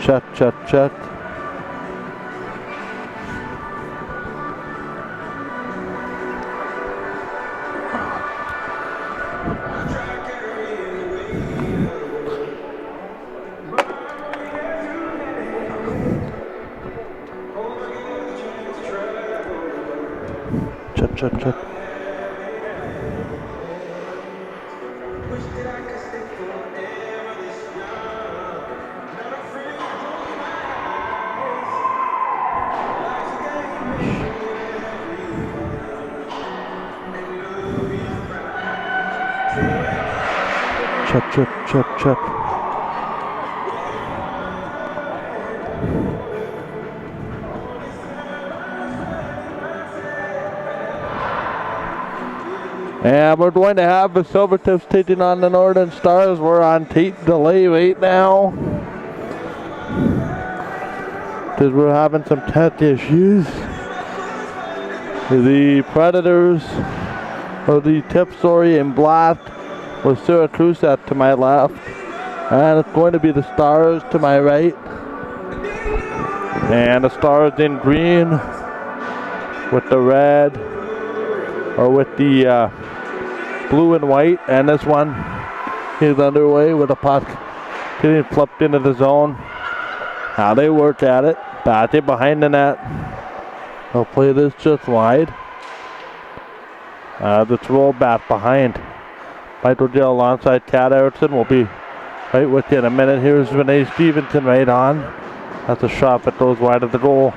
Check. Check. Check. And we're going to have the Silvertips taking on the Northern Stars. We're on tape delay right now, because we're having some tech issues. The Predators, or the tip, sorry, in black with Syracuse to my left. And it's going to be the Stars to my right. And the Stars in green with the red, or with the blue and white. And this one is underway with a puck getting flipped into the zone. How they work at it. Batted behind the net. They'll play this just wide. Let's roll back behind. MWJHL alongside Cat Erickson will be right with you in a minute. Here's Renee Stevenson right on. That's a shot that goes wide of the goal.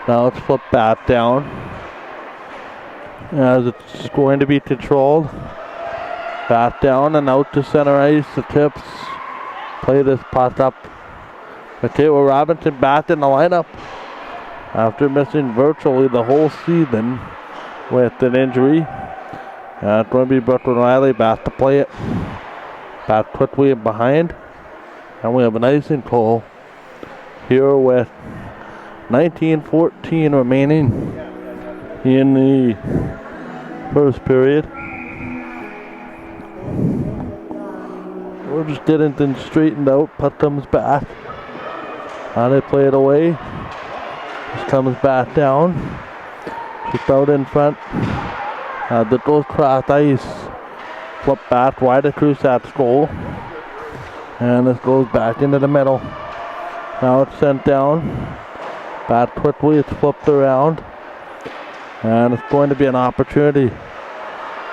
Now let's flip back down, as it's going to be controlled. Back down and out to center ice. The Tips play this puck up. Michaela Robinson back in the lineup after missing virtually the whole season with an injury. It's going to be Brooklyn Riley back to play it. Back quickly and behind. And we have an icing goal here with 19:14 remaining in the first period. We're just getting things straightened out. Puck comes back. How they play it away. Just comes back down. Just out in front. That goes cross ice. Flip back wide of Crusat's goal. And this goes back into the middle. Now it's sent down. Back quickly, it's flipped around. And it's going to be an opportunity.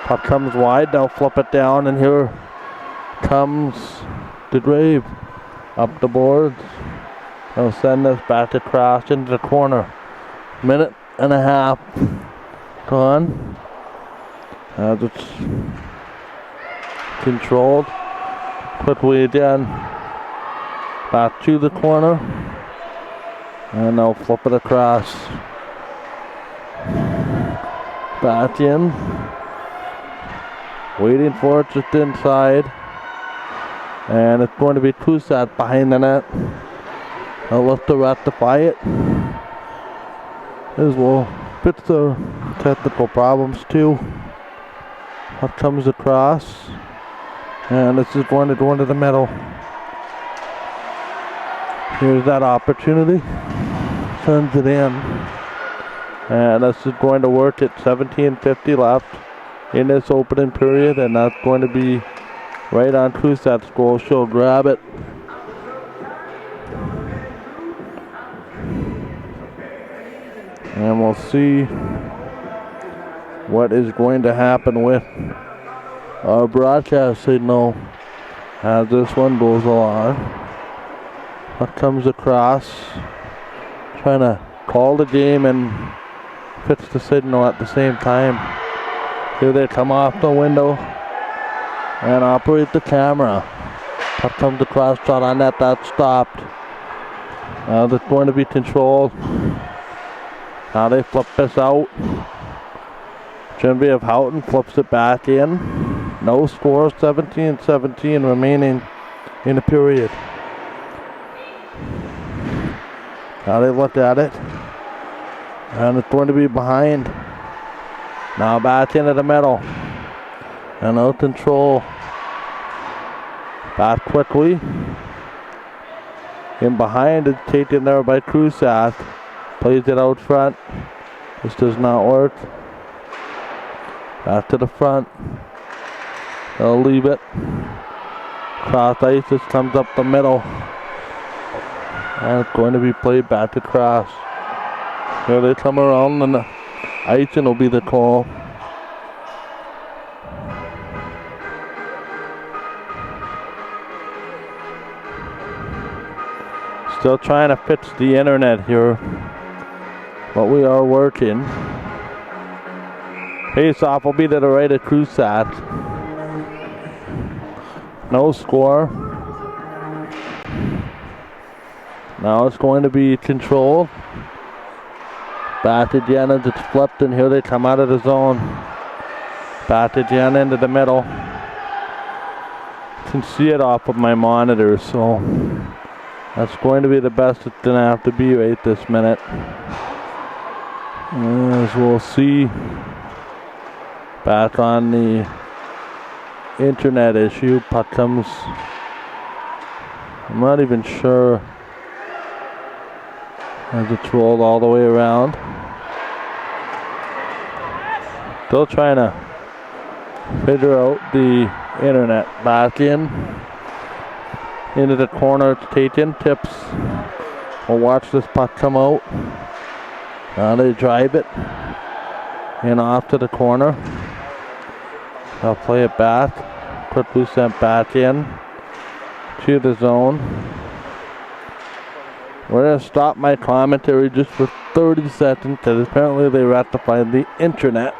Puck comes wide, they'll flip it down, and here comes the Grave up the boards. They'll send this back across into the corner. Minute and a half gone. As it's controlled. Quickly again. Back to the corner. And they'll flip it across. Back in. Waiting for it just inside. And it's going to be Kusat behind the net. They'll look to rectify it. As well. Fix the technical problems too. Up comes across. And this is going to go into the middle. Here's that opportunity. Sends it in. And this is going to work at 17:50 left in this opening period. And that's going to be right on Kusat's goal. She'll grab it. And we'll see what is going to happen with our broadcast signal as this one goes along. What comes across, trying to call the game and fix the signal at the same time. Here they come off the window and operate the camera. What comes across, shot on net, that's stopped. Now that's going to be controlled. Now they flip this out. Genevieve Houghton flips it back in. No score, 17-17 remaining in the period. Now they look at it. And it's going to be behind. Now back into the middle. And out control. Back quickly. In behind, it's taken there by Crusath. Plays it out front. This does not work. Back to the front. They'll leave it. Cross ice, this comes up the middle. And it's going to be played back across. Here they come around and the icing will be the call. Still trying to fix the internet here, but we are working. Face off will be to the right of Crusat. No score. Now it's going to be controlled. Back again as it's flipped, and here they come out of the zone. Back again into the middle. Can see it off of my monitor, so that's going to be the best it's going to have to be right this minute. As we'll see, back on the internet issue, puck comes, I'm not even sure, as it's rolled all the way around. Still trying to figure out the internet. Back in. Into the corner, it's taken. Tips. We'll watch this puck come out. Now they drive it. And off to the corner. They'll play it back. Quickly sent back in to the zone. We're going to stop my commentary just for 30 seconds because apparently they rectified the internet.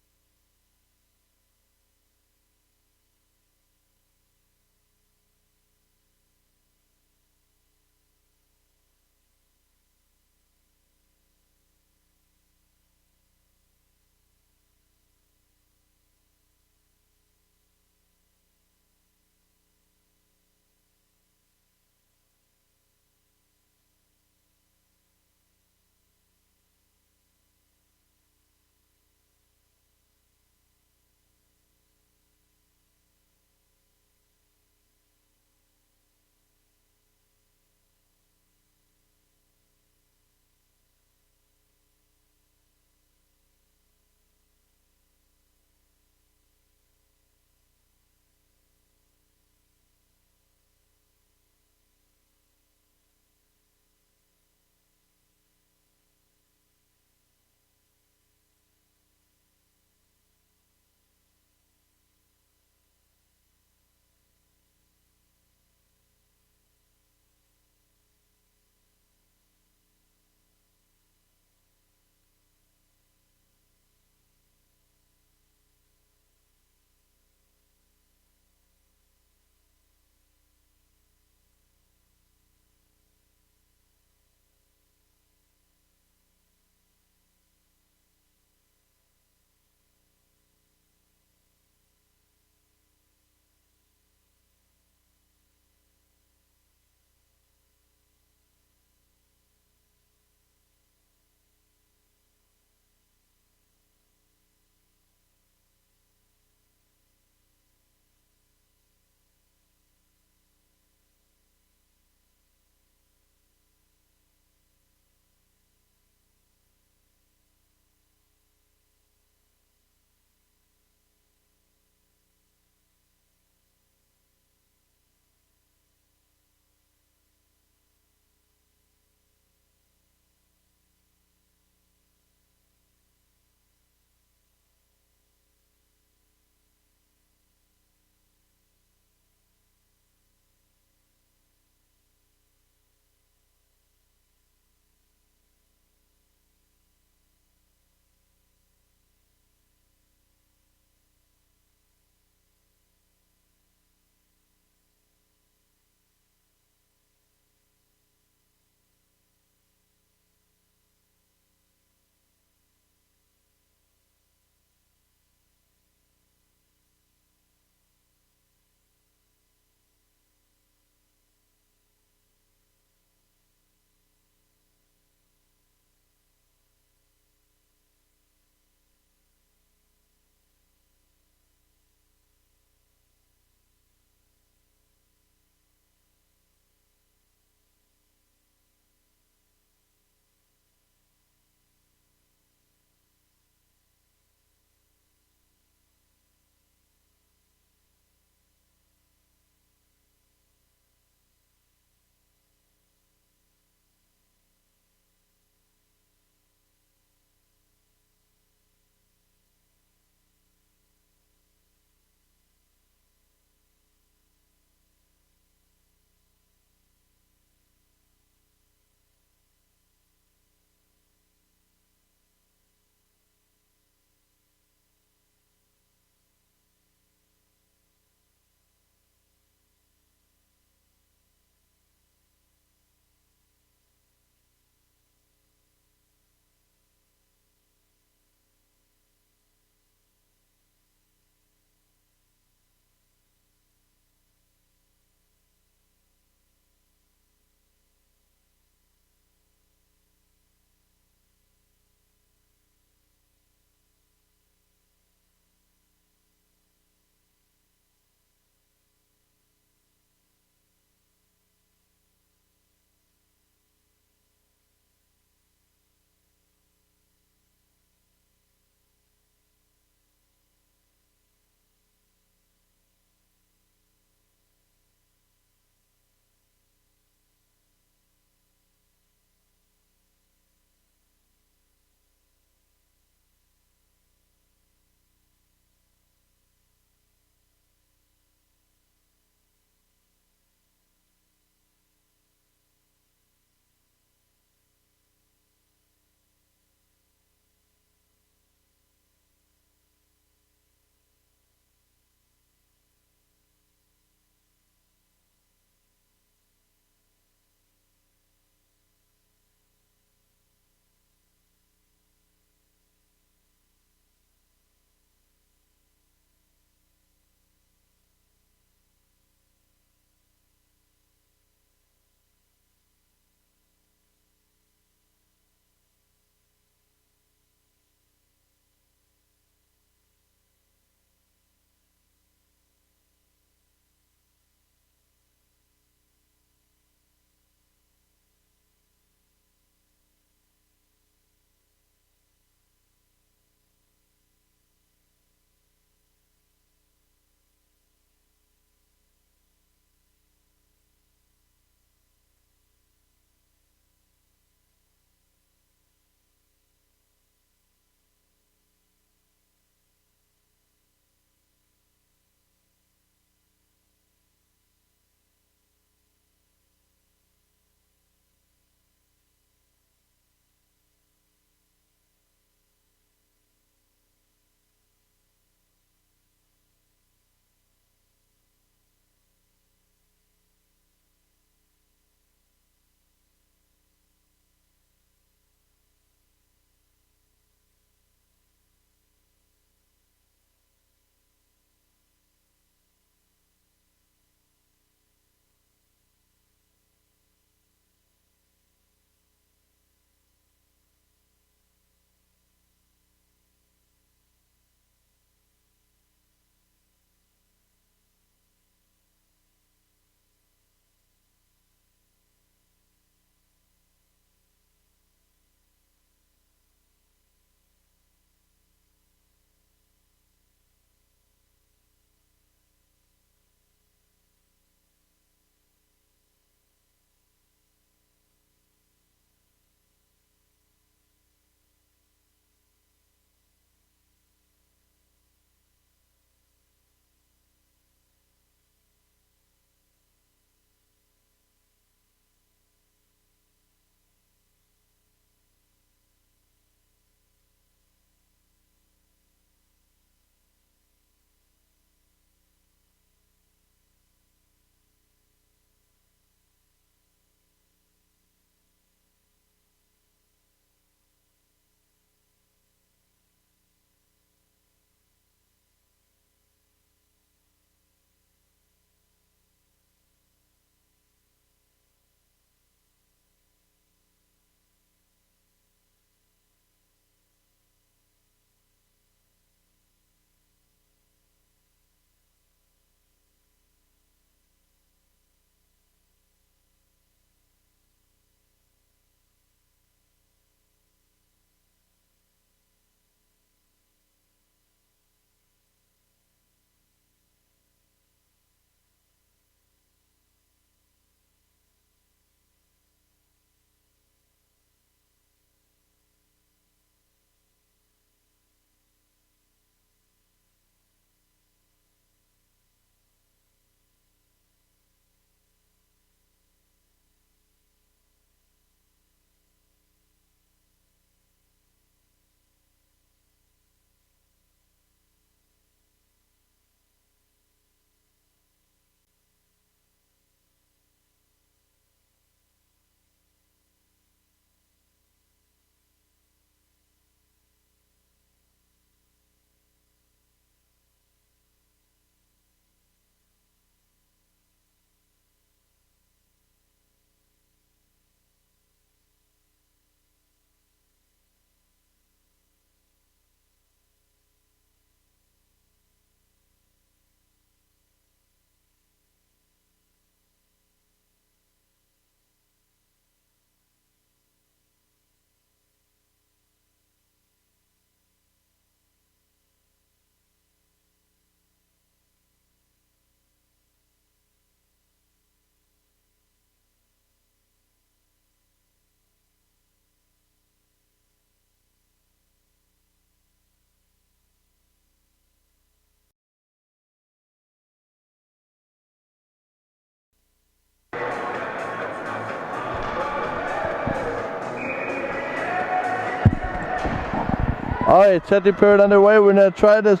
Alright, second period underway. We're going to try this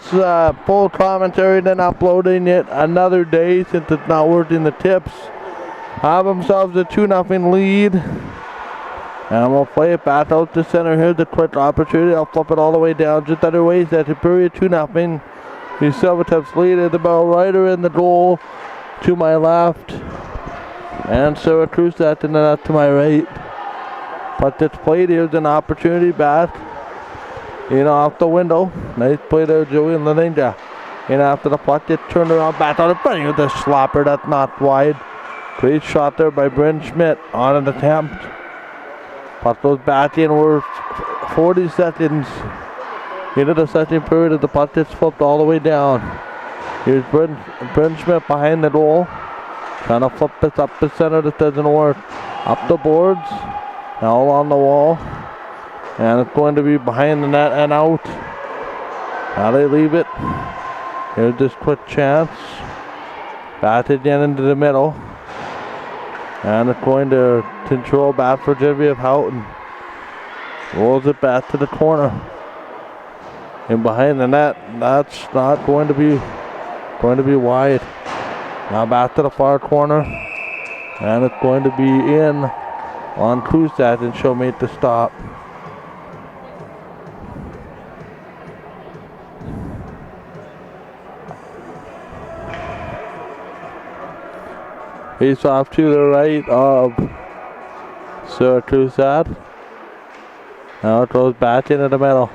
full commentary, then uploading it another day since it's not working the tips. Have themselves a 2-0 lead. And we'll play it back out to center. Here's the quick opportunity. I'll flip it all the way down. Just underway. Second period, 2-0. The Silvertips lead at the ball rider in the goal to my left. And Syracuse that's in the net to my right. But it's played. Here's an opportunity back. Off the window. Nice play there, Joey and Laninja. After the puck, it turned around back on the front. Here's the slapper that's not wide. Great shot there by Bryn Schmidt on an attempt. Puck goes back in. We're 40 seconds into the second period. The puck gets flipped all the way down. Here's Bryn Schmidt behind the goal. Trying to flip this up the center. That doesn't work. Up the boards. Now along the wall. And it's going to be behind the net and out. Now they leave it. Here's this quick chance. Back again into the middle. And it's going to control back for Genevieve Houghton. Rolls it back to the corner. And behind the net, that's not going to be wide. Now back to the far corner. And it's going to be in on Kusat, and she'll make the stop. Face off to the right of Syracuse. Now it goes back into the middle.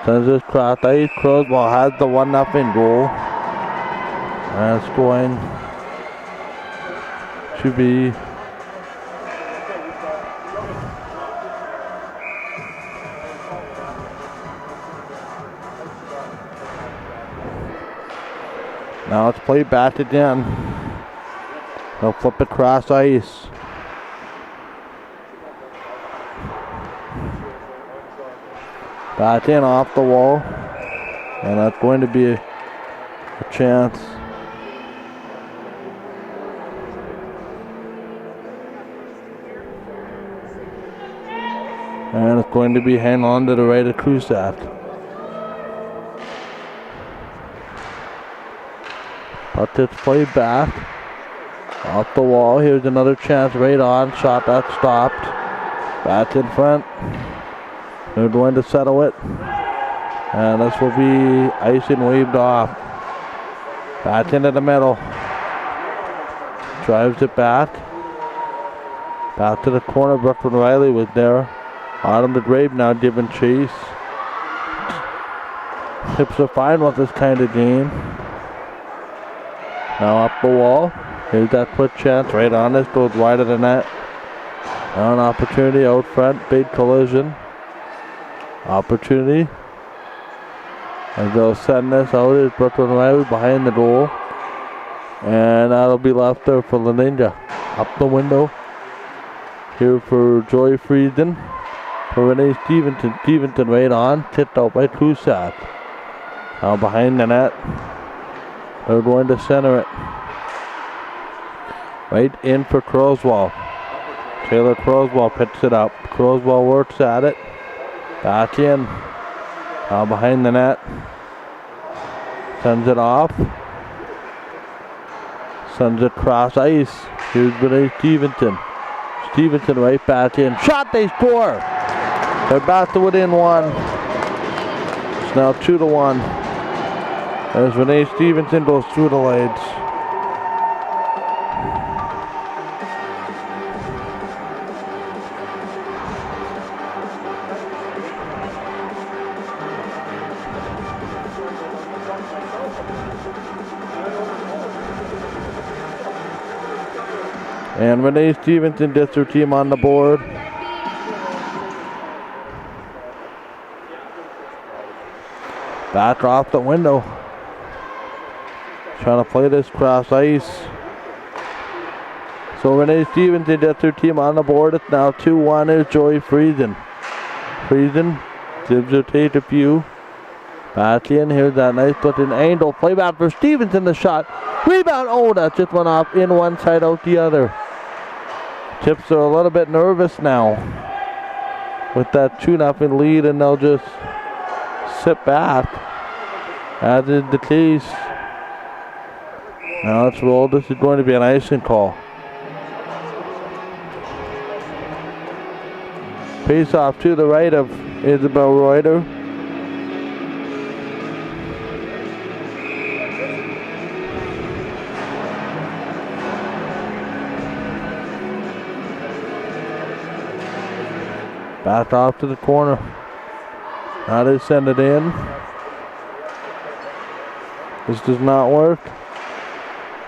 Sends this cross ice. Croswell has the 1-0 goal. And it's going to be now it's played back again. They'll flip it cross ice. Back in off the wall. And that's going to be a chance. And it's going to be hang on to the right of Crusat. But it's played back. Off the wall. Here's another chance right on. Shot that stopped. Back in front. They're going to settle it. And this will be icing waved off. Back into the middle. Drives it back. Back to the corner. Brooklyn Riley was there. Autumn the Grape now giving chase. Tips are fine with this kind of game. Now up the wall. Here's that quick chance right on this. Goes wide of the net. Now an opportunity out front. Big collision. Opportunity. As they'll send this out is Brooklyn Riley behind the goal. And that'll be left there for Laninja. Up the window. Here for Joy Frieden. For Renee Stevenson. Stevenson right on. Tipped out by Kusat. Now behind the net. They're going to center it. Right in for Croswell. Taylor Croswell picks it up. Croswell works at it. Back in. Now behind the net. Sends it off. Sends it cross ice. Here's Renee Stevenson. Stevenson right back in. Shot, they score! They're back to within one. It's now 2-1. As Renee Stevenson goes through the legs. And Renee Stevenson gets her team on the board. Back off the window. Trying to play this cross ice. So Renee Stevenson gets her team on the board. It's now 2-1. There's Joy Frieden. Frieden gives her take a few. Back in. Here's that nice looking angle. Play back for Stevenson. The shot. Rebound. Oh, that just went off in one side, out the other. Tips are a little bit nervous now with that 2-0 lead, and they'll just sit back, as is the case. Now it's rolled. This is going to be an icing call. Face off to the right of Isabel Reuter. Back off to the corner. Now they send it in. This does not work.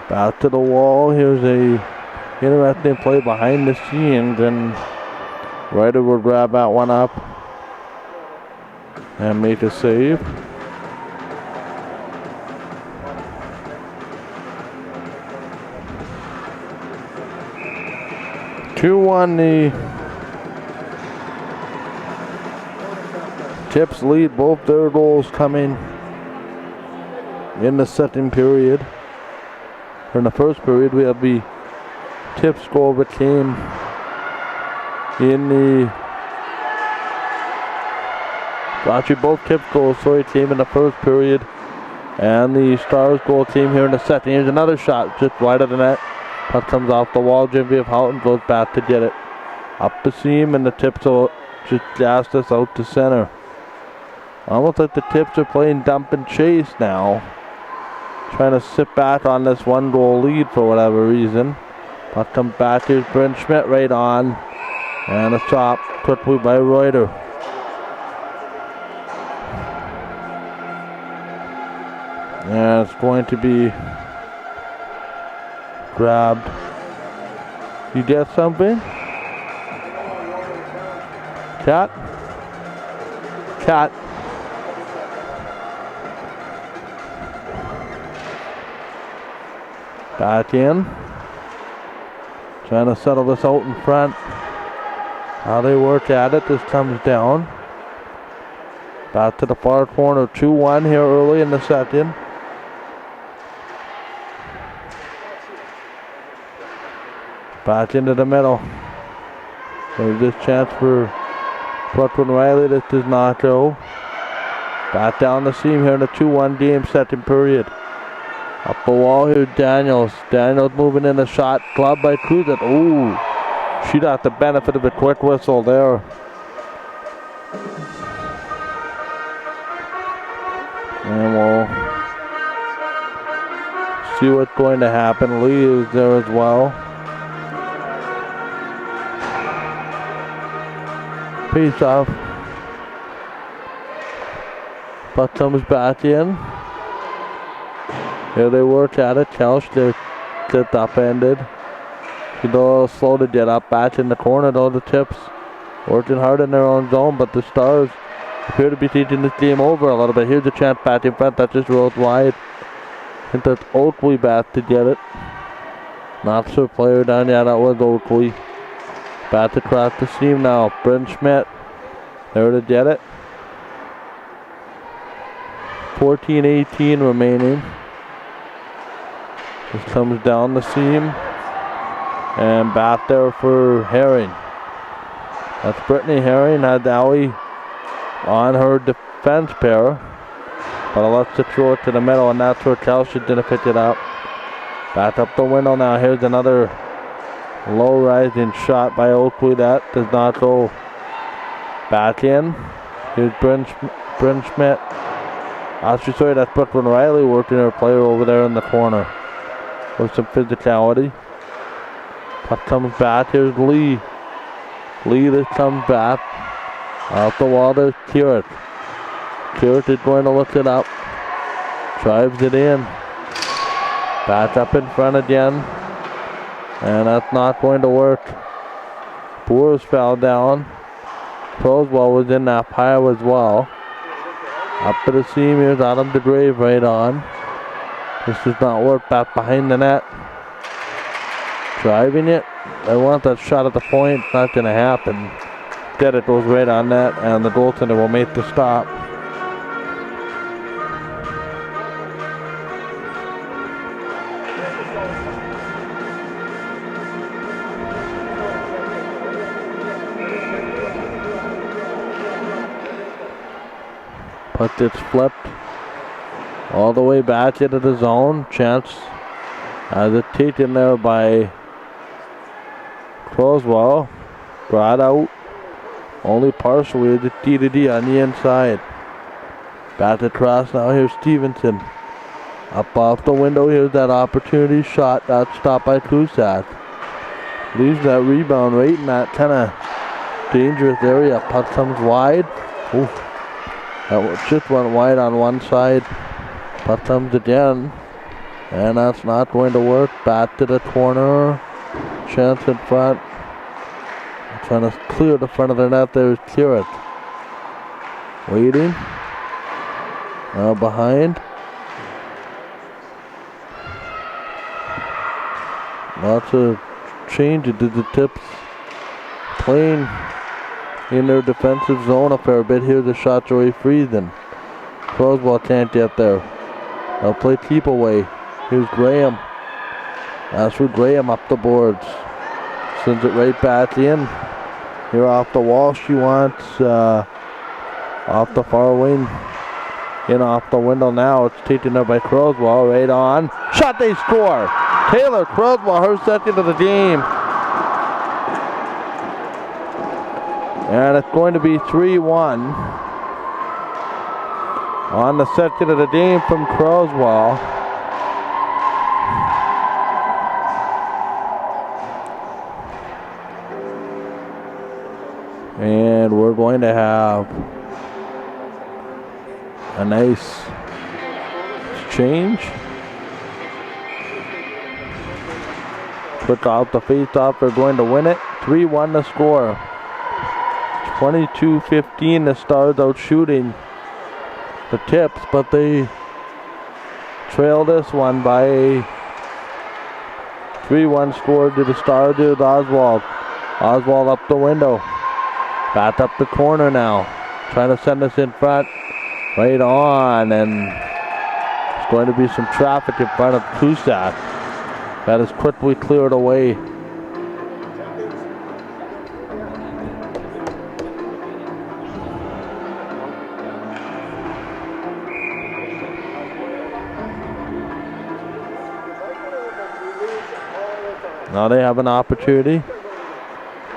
Back to the wall. Here's a interesting play behind the scenes, and Ryder will grab that one up and make a save. Two-1 the Tips lead. Both their goals coming in the second period. In the first period, we have the Tips goal that came in the actually both Tips goals came in the first period, and the Stars goal came here in the second. Here's another shot just wide of the net. Puck comes off the wall. Genevieve Houghton goes back to get it up the seam, and the Tips will just blast us out to center. Almost like the Tips are playing dump and chase now, trying to sit back on this 1-goal lead for whatever reason. Puck comes back. Here's Brent Schmidt right on, and a stop quickly by Reuter. And it's going to be grabbed. You get something? Cat? Cat. Back in. Trying to settle this out in front. How they work at it. This comes down. Back to the far corner. 2-1 here early in the second. Back into the middle. There's this chance for Brooklyn Riley. This does not go. Back down the seam here in the 2-1 game, second period. Up the wall here, Daniels. Daniels moving in a shot. Club by Cruzet. Ooh. She got the benefit of a quick whistle there. And we'll see what's going to happen. Lee is there as well. Face off. Puck comes back in. Here they work at it. Kelch, they're just upended. She's a little slow to get up. Back in the corner though, the Tips working hard in their own zone, but the Stars appear to be taking this game over a little bit. Here's a chance back in front. That just rolls wide. I think that's Oakley back to get it. Not sure player down. Yeah, that was Oakley. Back across the seam now. Bryn Schmidt. There to get it. 14-18 remaining. This comes down the seam. And back there for Herring. That's Brittany Herring. Had Dowie on her defense pair. But let's just throw it to the middle, and that's where Kelsey didn't pick it up. Back up the window now. Here's another low rising shot by Oakley. That does not go. Back in. Here's Bryn Schmidt. Actually, sorry, that's Brooklyn Riley working her player over there in the corner with some physicality. Puck comes back. Here's Lee. Lee that comes back. Off the wall, there's Keurig. Keurig is going to look it up. Drives it in. Back up in front again. And that's not going to work. Boers fell down. Croswell was in that pile as well. Up to the seam, here's Adam DeGrave right on. This does not work. Back behind the net. Driving it. They want that shot at the point. Not going to happen. Instead it goes right on net, and the goaltender will make the stop. But it's flipped all the way back into the zone. Chance has it taken there by Croswell. Brought out only partially the D on the inside. Back across now. Here's Stevenson. Up off the window. Here's that opportunity shot. That's stopped by Kusat. Leaves that rebound right in that kind of dangerous area. Puck comes wide. Ooh. That just went wide on one side. Puck comes again. And that's not going to work. Back to the corner. Chance in front. Trying to clear the front of the net. There's Currett. Waiting. Now behind. Lots of changes to the Tips. Playing in their defensive zone a fair bit here. The shot's already freezing. Croswell can't get there. They'll play keep away. Here's Graham. That's for Graham up the boards. Sends it right back in. Here off the wall, she wants off the far wing. In off the window now. It's taken up by Croswell. Right on. Shot, they score. Taylor Croswell, her second of the game. And it's going to be 3-1. On the second of the game from Croswell. And we're going to have a nice change. Put out the face-off. They're going to win it. 3-1 the score. 22-15 the Stars out shooting the Tips, but they trail this one by a 3-1 score to the Stars. There's Oswald. Oswald up the window. Back up the corner now. Trying to send us in front. Right on, and there's going to be some traffic in front of Cusack. That is quickly cleared away. Now they have an opportunity.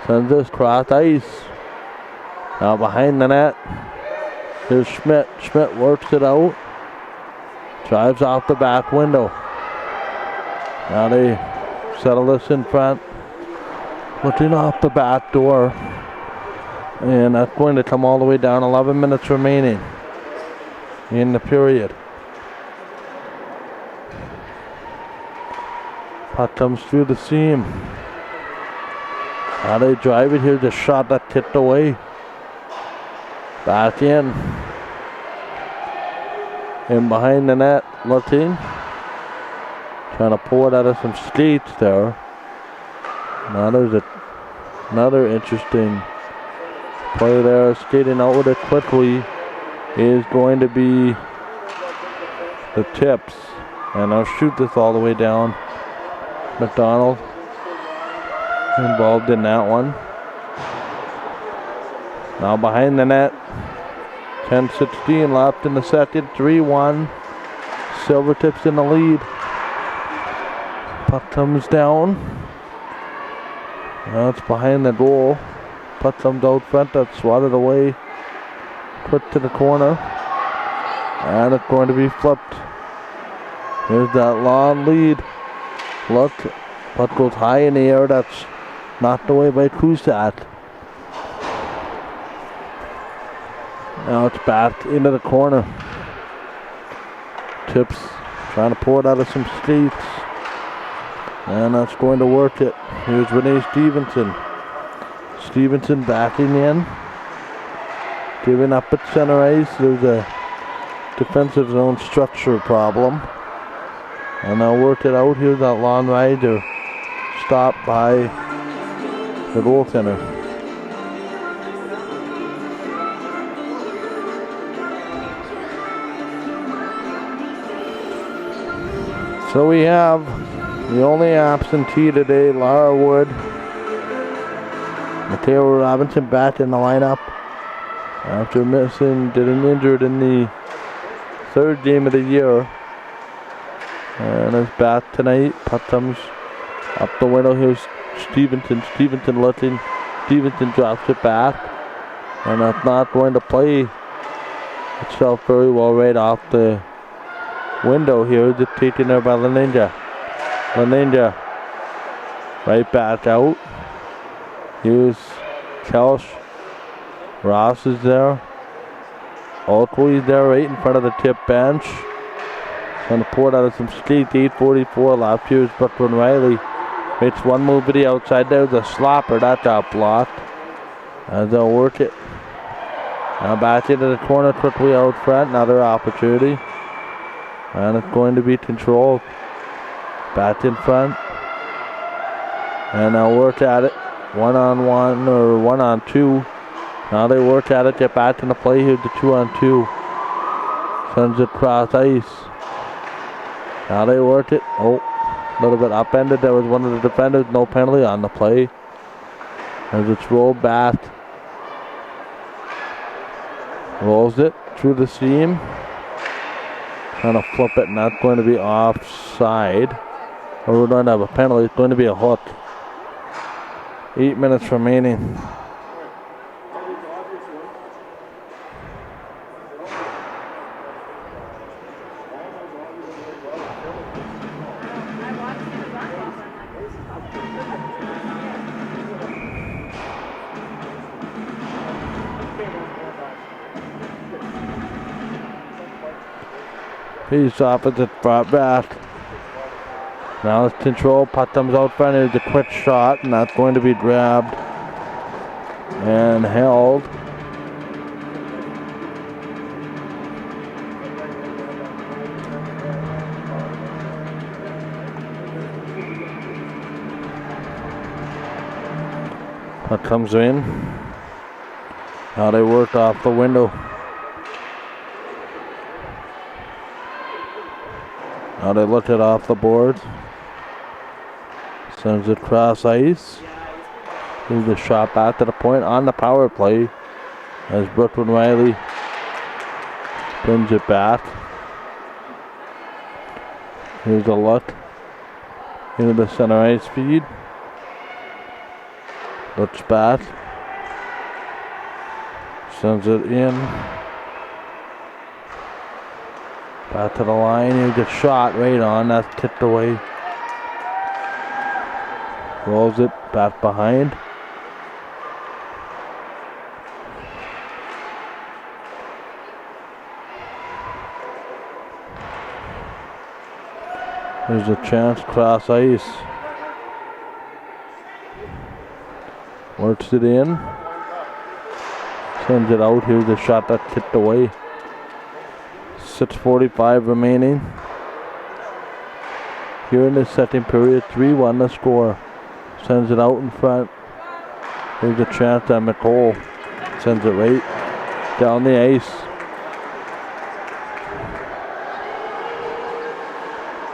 Sends this cross ice. Now behind the net. Here's Schmidt. Schmidt works it out. Drives off the back window. Now they settle this in front. Looking off the back door. And that's going to come all the way down. 11 minutes remaining in the period. Puck comes through the seam. Now they drive it. Here's the shot that tipped away. Back in. And behind the net, looking. Trying to pull it out of some skates there. Now there's another interesting play there. Skating out with it quickly is going to be the Tips. And I'll shoot this all the way down. McDonald involved in that one. Now behind the net. 10-16 left in the second. 3-1. Silvertips in the lead. Puck comes down. Now it's behind the goal. Puck comes out front. That's swatted away. Quick to the corner. And it's going to be flipped. Here's that long lead. Look. Puck goes high in the air. That's knocked away by Kusat. Now it's back into the corner. Tips trying to pour it out of some skates. And that's going to work it. Here's Renee Stevenson. Stevenson backing in. Giving up at center ice. There's a defensive zone structure problem. And they'll work it out. Here's that long rider. Stopped by the goaltender. So we have the only absentee today, Lara Wood. Mateo Robinson back in the lineup. After getting injured in the third game of the year. And is back tonight. Puck comes up the window. Here's Stevenson. Stevenson drops it back. And that's not going to play itself very well right off the window here. Just taken there by Leninja. Leninja right back out. Here's Kelch. Ross is there. Oakley's there right in front of the tip bench. Going to pour it out of some skate. 8:44 left. Here's Brooklyn Riley. Makes one move to the outside. There's a slapper. That got blocked. As they'll work it. Now back into the corner quickly out front. Another opportunity. And it's going to be controlled. Back in front. And they'll work at it. 1-on-1 or 1-on-2. Now they work at it. Get back in the play. Here's the 2-on-2. Sends it across ice. Now they work it. Oh, a little bit upended. There was one of the defenders. No penalty on the play. As it's rolled back. Rolls it through the seam. Trying to flip it, and that's going to be offside. Or we're going to have a penalty. It's going to be a hook. 8 minutes remaining. Face off as it's brought back. Now it's control. Puck comes out front. There's a quick shot, and that's going to be grabbed and held. Puck comes in. Now they work off the window. Now they look it off the board. Sends it across ice. Here's the shot back to the point on the power play as Brooklyn Riley brings it back. Here's a look into the center ice feed. Looks back. Sends it in. Back to the line. Here's a shot right on. That's tipped away. Rolls it back behind. There's a chance cross ice. Works it in. Sends it out. Here's a shot that tipped away. 6:45 remaining. Here in the second period, 3-1 the score. Sends it out in front. Here's a chance at McCole. Sends it right down the ice.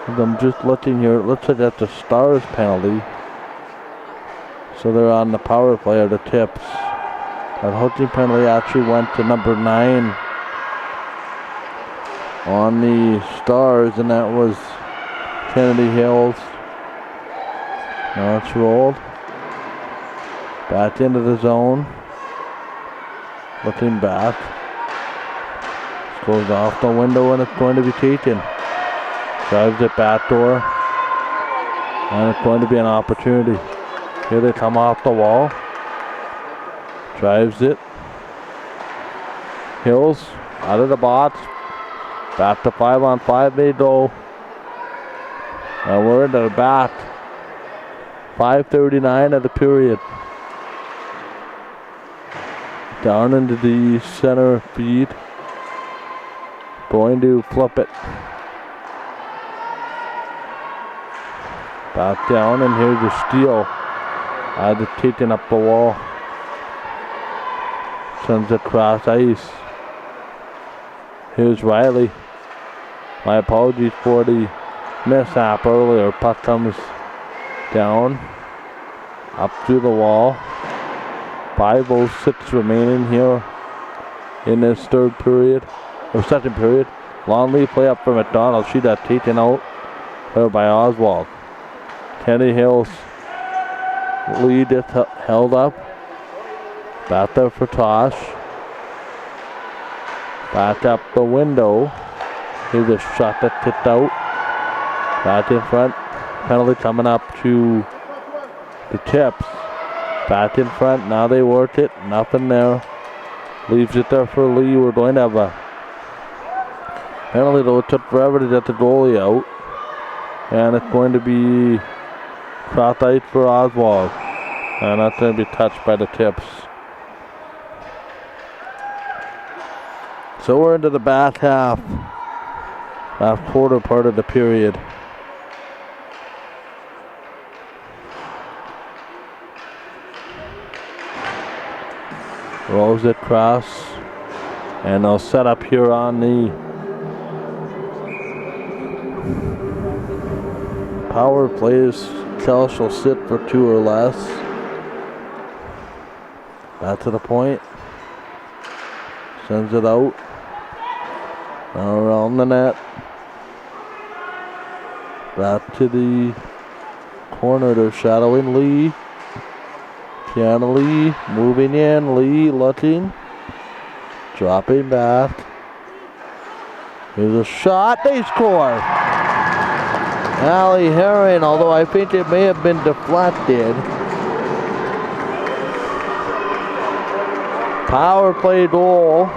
And I'm just looking here. It looks like that's a Stars penalty. So they're on the power play of the Tips. That hooking penalty actually went to number 9 on the Stars, and that was Kennedy Hills. Now it's rolled. Back into the zone. Looking back. This goes off the window and it's going to be taken. Drives it back door. And it's going to be an opportunity. Here they come off the wall. Drives it. Hills out of the box. Back to 5-on-5 they go. And we're into the back. 5:39 of the period. Down into the center feed. Going to flip it. Back down, and here's a steal. Just taking up the wall. Sends it across ice. Here's Riley. My apologies for the mishap earlier. Puck comes down. Up through the wall. 5:06 remaining here in this third period, or second period. Long lead play up for McDonald. She got taken out by Oswald. Kenny Hill's lead is held up. Back there for Tosh. Back up the window. Here's a shot that tipped out. Back in front. Penalty coming up to the Tips. Back in front. Now they work it. Nothing there. Leaves it there for Lee. We're going to have a penalty, though. It took forever to get the goalie out. And it's going to be cross ice for Oswald. And that's going to be touched by the Tips. So we're into the back half. Last quarter part of the period. Rolls it across. And they'll set up here on the power plays. Kelch will sit for 2 or less. Back to the point. Sends it out. Around the net. Back to the corner. They're shadowing Lee. Kiana Lee moving in. Lee looking. Dropping back. Here's a shot. They score. Allie Herring, although I think it may have been deflected. Power play goal.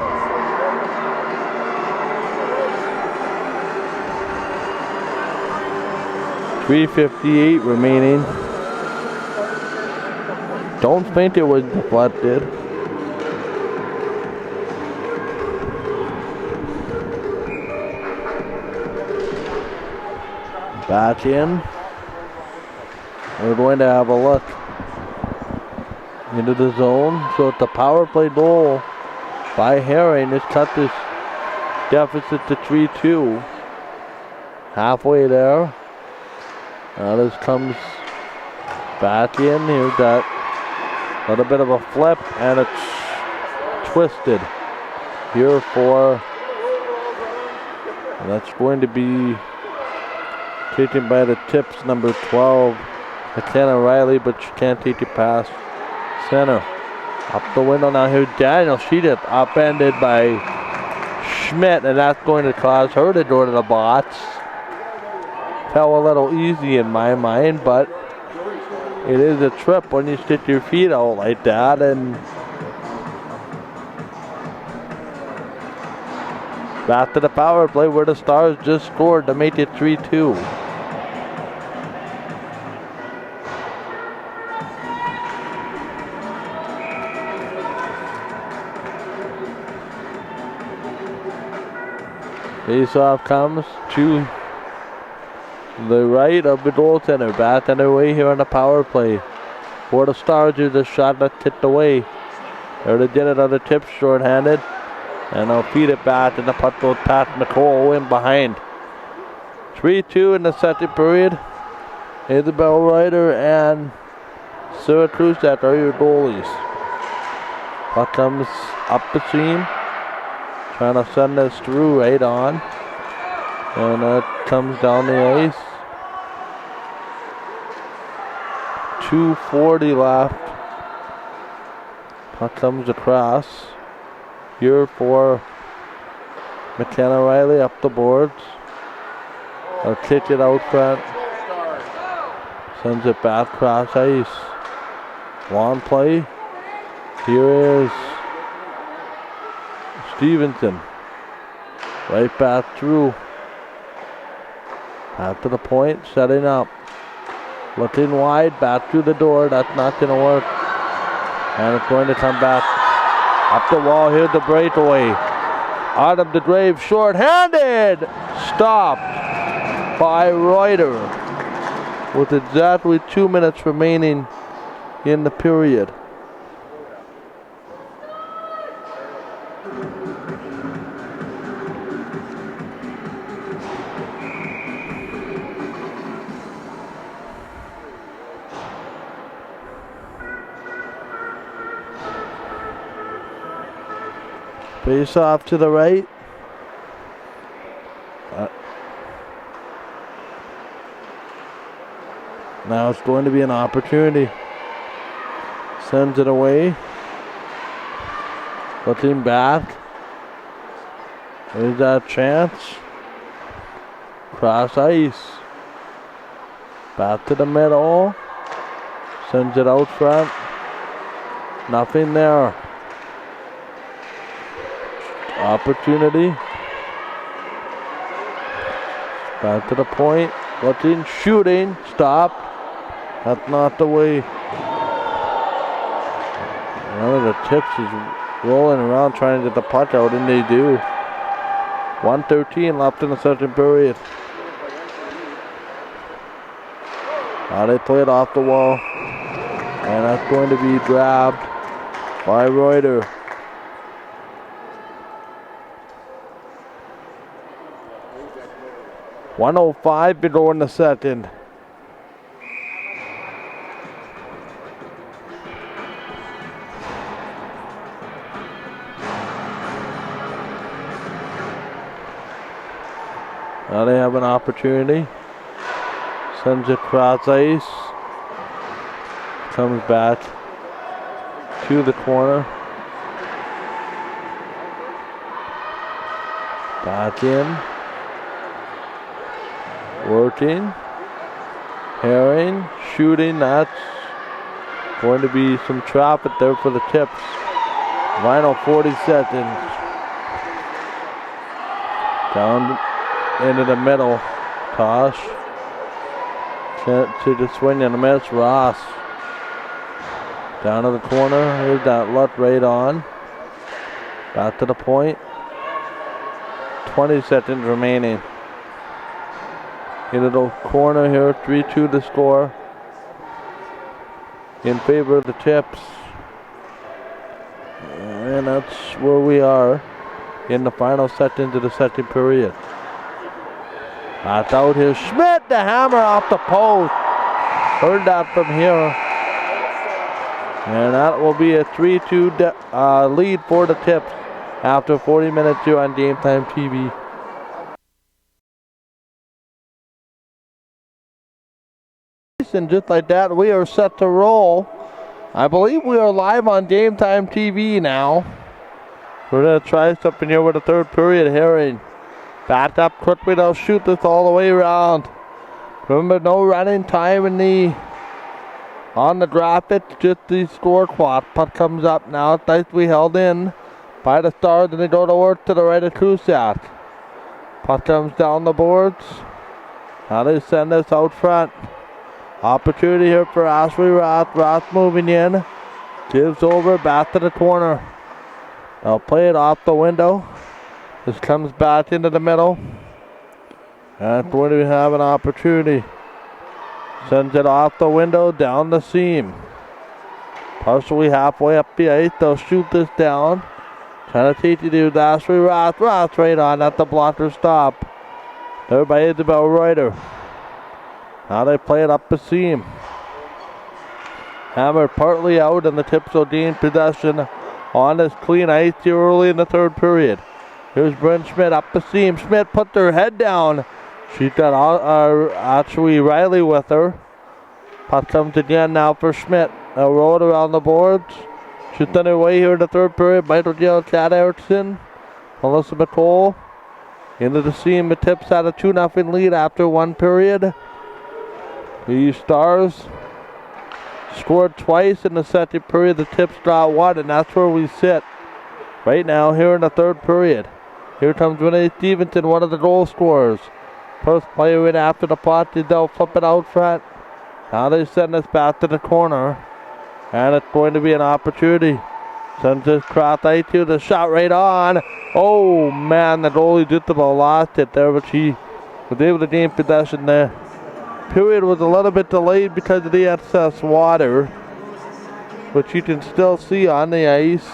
.358 remaining. Don't think it was deflected. Back in. We're going to have a look into the zone. So it's a power play goal by Herring. It's cut this deficit to 3-2. Halfway there. Now this comes back in. Here's that little bit of a flip, and it's twisted here for, that's going to be taken by the Tips, number 12, McKenna Riley, but she can't take it past center. Up the window now. Here's Daniel. She gets upended by Schmidt, and that's going to cause her to go to the box. Fell a little easy in my mind, but it is a trip when you stick your feet out like that. And back to the power play where the Stars just scored to make it 3-2. Face-off comes to the right of the goaltender. Back on their way here on the power play. For the Stars, here's a shot that's tipped away. There to get it on the Tips, short-handed. And they'll feed it back, and the puck goes past Nicole in behind. 3-2 in the second period. Isabel Ryder and Sarah Kruzak are your goalies. Puck comes up the seam. Trying to send this through right on. And it comes down the ice. 2:40 left. Puck comes across. Here for McKenna Riley up the boards. They'll kick it out front. Sends it back across ice. Long play. Here is Stevenson. Right back through. Back to the point, setting up. Looking wide, back through the door. That's not going to work. And it's going to come back up the wall. Here's the breakaway. Out of the grave, short-handed. Stopped by Reuter with exactly 2 minutes remaining in the period. Face off to the right. Now it's going to be an opportunity. Sends it away. Looking back. There's that chance. Cross ice. Back to the middle. Sends it out front. Nothing there. Opportunity. Back to the point. Looking, shooting. Stopped. That's not the way. One of the tips is rolling around trying to get the puck out, and they do. 1:13 left in the second period. Now they play it off the wall. And that's going to be grabbed by Reuter. .105 to go in the second. Now they have an opportunity. Sends it cross ice. Comes back to the corner. Back in. Working. Herring. Shooting. That's going to be some traffic there for the Tips. Final 40 seconds. Down into the middle. Tosh. To the swing and a miss. Ross. Down to the corner. Here's that luck right on. Back to the point. 20 seconds remaining. Into the corner here. 3-2 the score. In favor of the Tips. And that's where we are in the final seconds of the second period. That's out here. Schmidt, the hammer off the post. Heard that from here. And that will be a 3-2 lead for the Tips after 40 minutes here on Game Time TV. And just like that, we are set to roll. I believe we are live on Game Time TV now. We're going to try something here with the third period. Herring back up quickly. They'll shoot this all the way around. Remember, no running time on the graphic, just the score clock. Puck comes up now. It's nicely held in by the Stars, and they go to work to the right of Cusack. Puck comes down the boards. Now they send this out front. Opportunity here for Ashley Roth. Roth moving in. Gives over back to the corner. They'll play it off the window. This comes back into the middle. And going to have an opportunity. Sends it off the window, down the seam. Partially halfway up the ice. They'll shoot this down. Trying to take it to Ashley Roth. Roth right on at the blocker stop. There by Isabel Reuter. Now they play it up the seam. Hammered partly out, and the Tips will gain possession on this clean ice here early in the third period. Here's Bryn Schmidt up the seam. Schmidt put her head down. She's got actually Riley with her. Puck comes again now for Schmidt. They'll roll it around the boards. She's on her way here in the third period. Michael Gill, Chad Erickson, Melissa McCole. Into the seam. The Tips had a 2-0 lead after one period. The Stars scored twice in the second period. The Tips got one, and that's where we sit right now here in the third period. Here comes Renee Stevenson, one of the goal scorers. First player in after the puck. They'll flip it out front. Now they send us back to the corner. And it's going to be an opportunity. Sends this cross ice to the shot right on. Oh man, the goalie just about lost it there, but she was able to gain possession there. Period was a little bit delayed because of the excess water, but you can still see on the ice.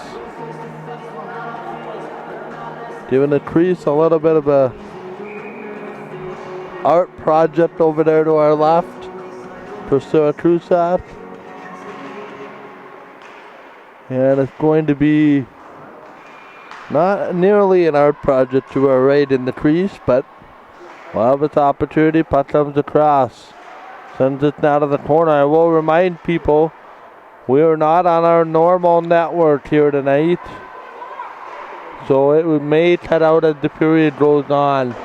Giving the crease a little bit of a art project over there to our left for Sarah Cusack. And it's going to be Not nearly an art project to our right in the crease, but we'll have its opportunity. Puck comes across. Sends it now to the corner. I will remind people, we are not on our normal network here tonight, so it may cut out as the period goes on.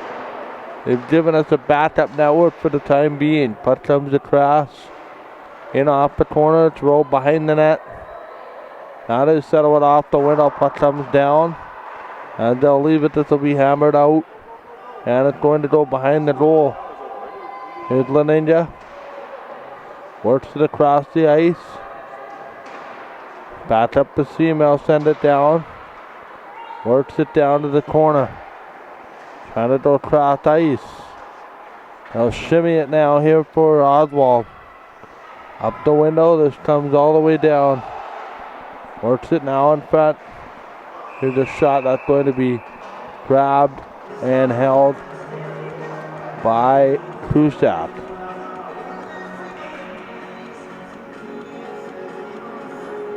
They've given us a backup network for the time being. Puck comes across. In off the corner. It's rolled behind the net. Now they settle it off the window. Puck comes down. And they'll leave it. This will be hammered out. And it's going to go behind the goal. Here's Laninja. Works it across the ice. Back up the seam. I'll send it down. Works it down to the corner. Trying to go across ice. They'll shimmy it now here for Oswald. Up the window. This comes all the way down. Works it now in front. Here's a shot that's going to be grabbed and held by Kusak.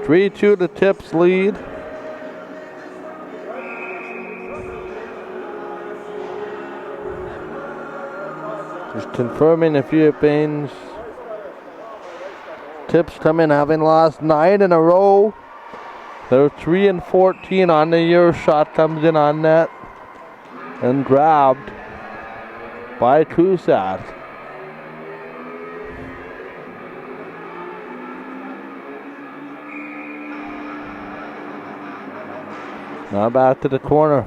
(3-2) the Tips lead. Just confirming a few things. Tips come in having lost 9 in a row. They're 3-14 on the year. Shot comes in on net and grabbed by Kusak. Now back to the corner.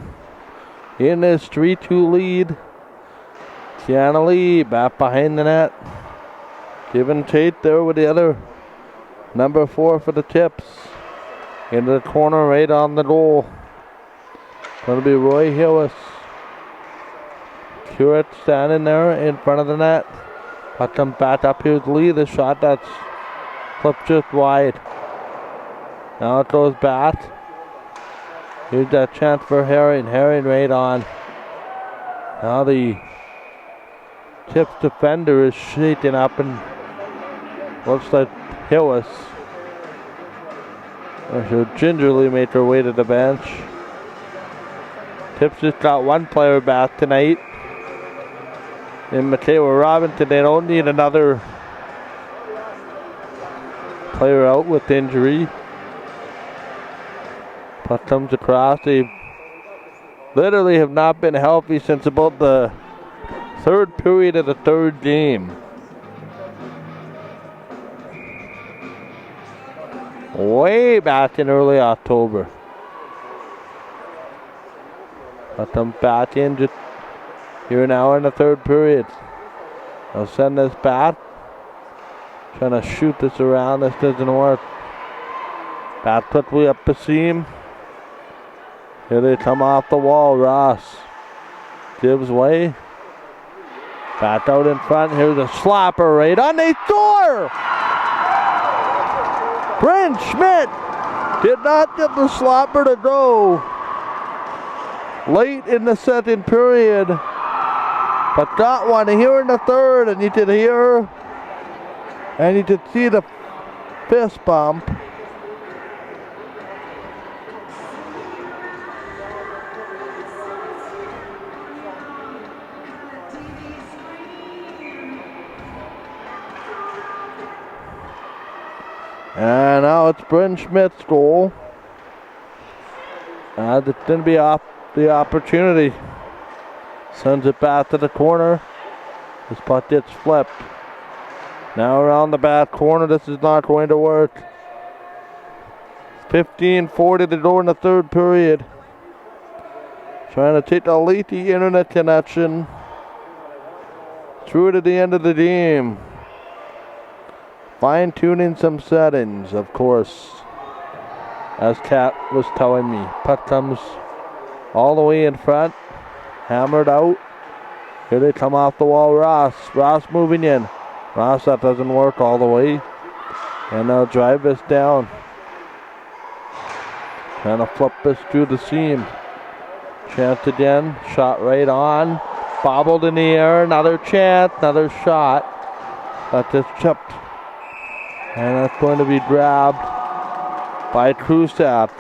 In this 3-2 lead. Tiana Lee back behind the net. Given Tate there with the other number 4 for the Tips. Into the corner right on the goal. Going to be Roy Hillis. Curate standing there in front of the net. Puck comes back up. Here's Lee. The shot that's flipped just wide. Now it goes back. Here's that chance for Herring. Herring right on. Now the Tips defender is shaking up and looks like Hillis. She'll gingerly make her way to the bench. Tips just got one player back tonight. In Mateo Robinson, they don't need another player out with injury. Puck comes across. They literally have not been healthy since about the third period of the third game. Way back in early October. Let them back in just here now in the third period. They'll send this back. Trying to shoot this around. This doesn't work. Back quickly up the seam. Here they come off the wall. Ross gives way. Back out in front. Here's a slapper right on the door. Brent Schmidt did not get the slapper to go late in the second period, but got one here in the third, and you could hear and you could see the fist bump. And now it's Bryn Schmidt's goal. It didn't be off the opportunity. Sends it back to the corner. This puck gets flipped. Now around the back corner. This is not going to work. 15:40 to go in the third period. Trying to take a leaky internet connection through to the end of the game. Fine-tuning some settings, of course, as Kat was telling me. Puck comes all the way in front, hammered out. Here they come off the wall. Ross moving in. Ross, that doesn't work all the way. And they'll drive this down. Trying to flip this through the seam. Chance again, shot right on. Bobbled in the air, another chance, another shot. That just chipped. And that's going to be grabbed by Kusak.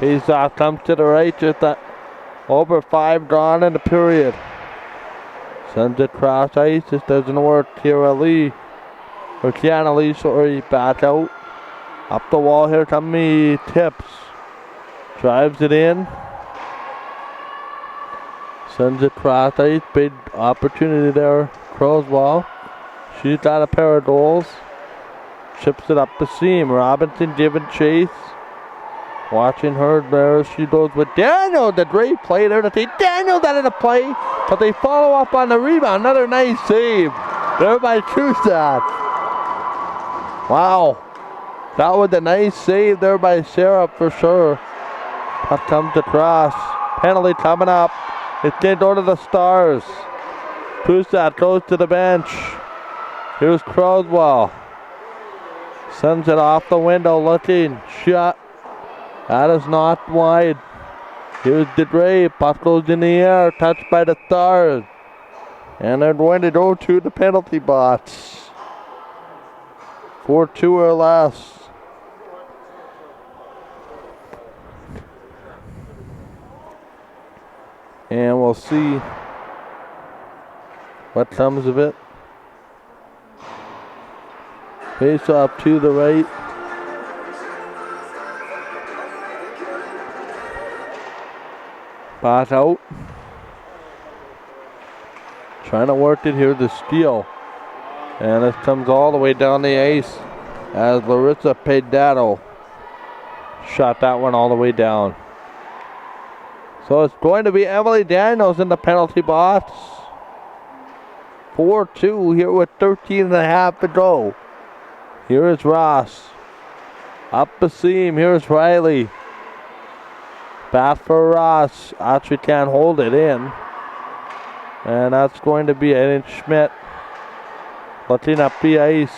Faceoff comes to the right, just that over 5 gone in the period. Sends it cross ice, this doesn't work. Kiana Lee, sorry, back out. Up the wall, here come the Tips. Drives it in. Sends it cross ice, big opportunity there. Croswell. She's got a pair of goals. Chips it up the seam. Robinson giving chase. Watching her there. She goes with Daniel. The great play there to take Daniel out of the play. But they follow up on the rebound. Another nice save there by Trusat. Wow. That was a nice save there by Sarah for sure. Puck comes across. Penalty coming up. It's going to go to the Stars. Trusat goes to the bench. Here's Croswell. Sends it off the window looking. Shot. That is not wide. Here's DeDre. Puck goes in the air. Touched by the Stars. And they're going to go to the penalty box. 4-2 or less. And we'll see what comes of it. Face off to the right. Pass out. Trying to work it here to steal. And it comes all the way down the ice as Larissa Pedado shot that one all the way down. So it's going to be Emily Daniels in the penalty box. 4-2 here with 13 and a half to go. Here is Ross. Up the seam. Here's Riley. Pass for Ross. Actually can't hold it in. And that's going to be Aiden Schmidt. Looking up the ice.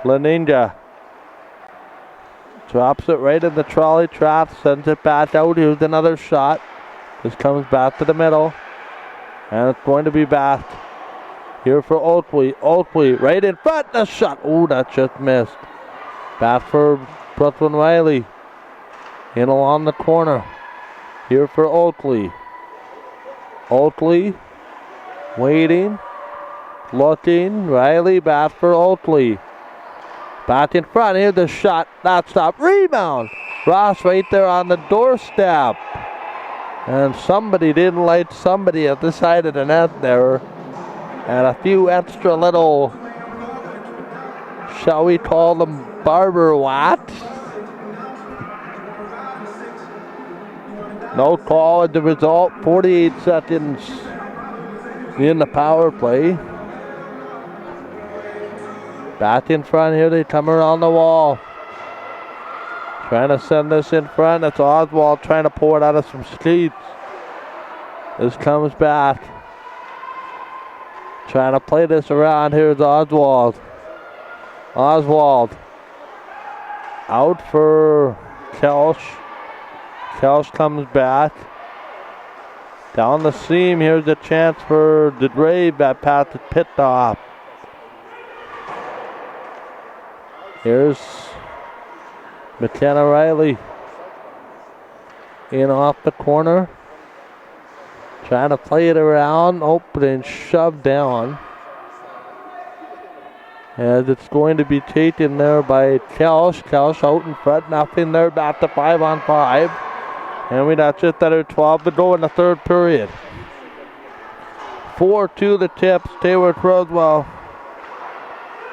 Leninja. Drops it right in the trolley trap. Sends it back out. Here's another shot. This comes back to the middle. And it's going to be back. Here for Oakley. Oakley right in front. The shot. Oh, that just missed. Back for Brooklyn Riley. In along the corner. Here for Oakley. Oakley. Waiting. Looking. Riley back for Oakley. Back in front. Here's the shot. Not stop. Rebound. Ross right there on the doorstep. And somebody didn't light somebody at the side of the net there. And a few extra little, shall we call them barber whats? No call as the result. 48 seconds in the power play. Back in front here. They come around the wall. Trying to send this in front. It's Oswald trying to pull it out of some skates. This comes back. Trying to play this around. Here's Oswald. Oswald. Out for Kelsch. Kelsch comes back. Down the seam. Here's a chance for DeDre. That pass is picked off. Here's McKenna Riley. In off the corner. Trying to play it around. Open and shoved down. As it's going to be taken there by Kelsch. Kelsch out in front. Nothing there. Back to 5-on-5. And we got just under 12 to go in the third period. 4-2 the Tips. Taylor Croswell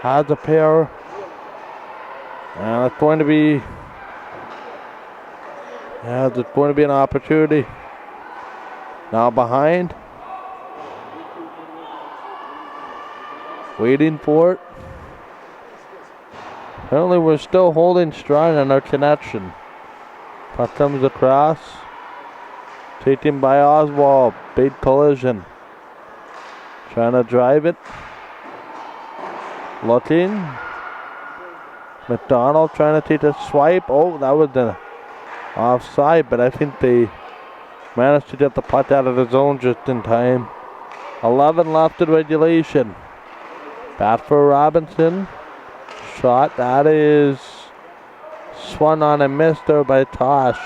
has a pair. And it's going to be an opportunity. Now behind. Waiting for it. Apparently we're still holding strong on our connection. Puck comes across. Taken by Oswald. Big collision. Trying to drive it. Looking. McDonald trying to take a swipe. Oh, that was the offside, but I think they managed to get the puck out of the zone just in time. 11 left in regulation. Bat for Robinson. Shot. That is swung on and missed there by Tosh.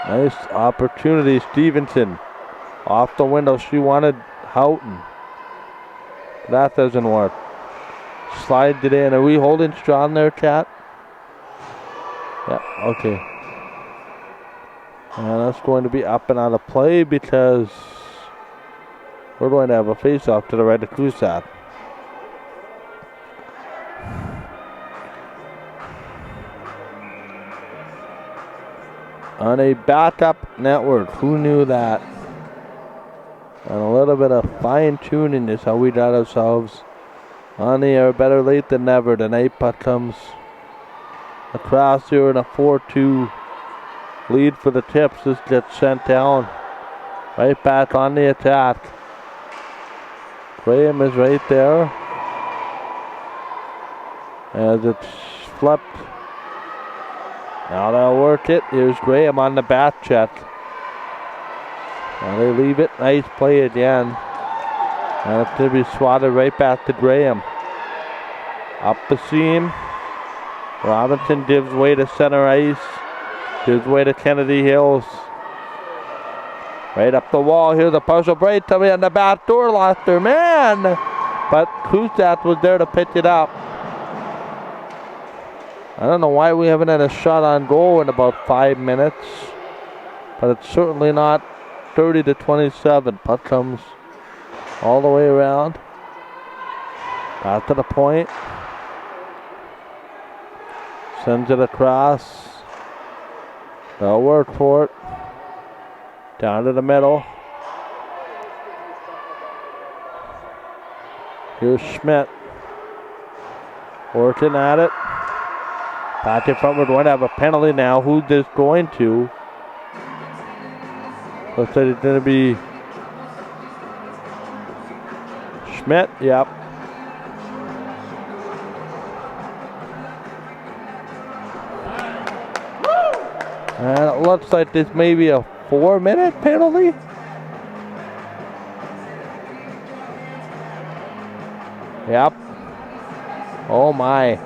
Nice opportunity. Stevenson off the window. She wanted Houghton. That doesn't work. Slides it in. Are we holding strong there, Kat? Yeah, okay. And that's going to be up and out of play because we're going to have a face-off to the right of Cruzat. On a backup network. Who knew that? And a little bit of fine-tuning is how we got ourselves on the air. Better late than never. The night puck comes across here in a 4-2 lead for the Tips. This gets sent down. Right back on the attack. Graham is right there. As it's flipped. Now they'll work it. Here's Graham on the back check. Now they leave it. Nice play again. And it's going to be swatted right back to Graham. Up the seam. Robinson gives way to center ice. Gives way to Kennedy Hills. Right up the wall here. The partial break coming on the back door. Lost their man. But Kusat was there to pick it up. I don't know why we haven't had a shot on goal in about 5 minutes. But it's certainly not 30-27. Puck comes all the way around. Back to the point. Sends it across. They'll work for it. Down to the middle. Here's Schmidt. Working at it. Back in front. We're going to have a penalty now. Who's this going to? Looks like it's going to be Schmidt. Yep. And it looks like this may be a 4-minute penalty. Yep. Oh my.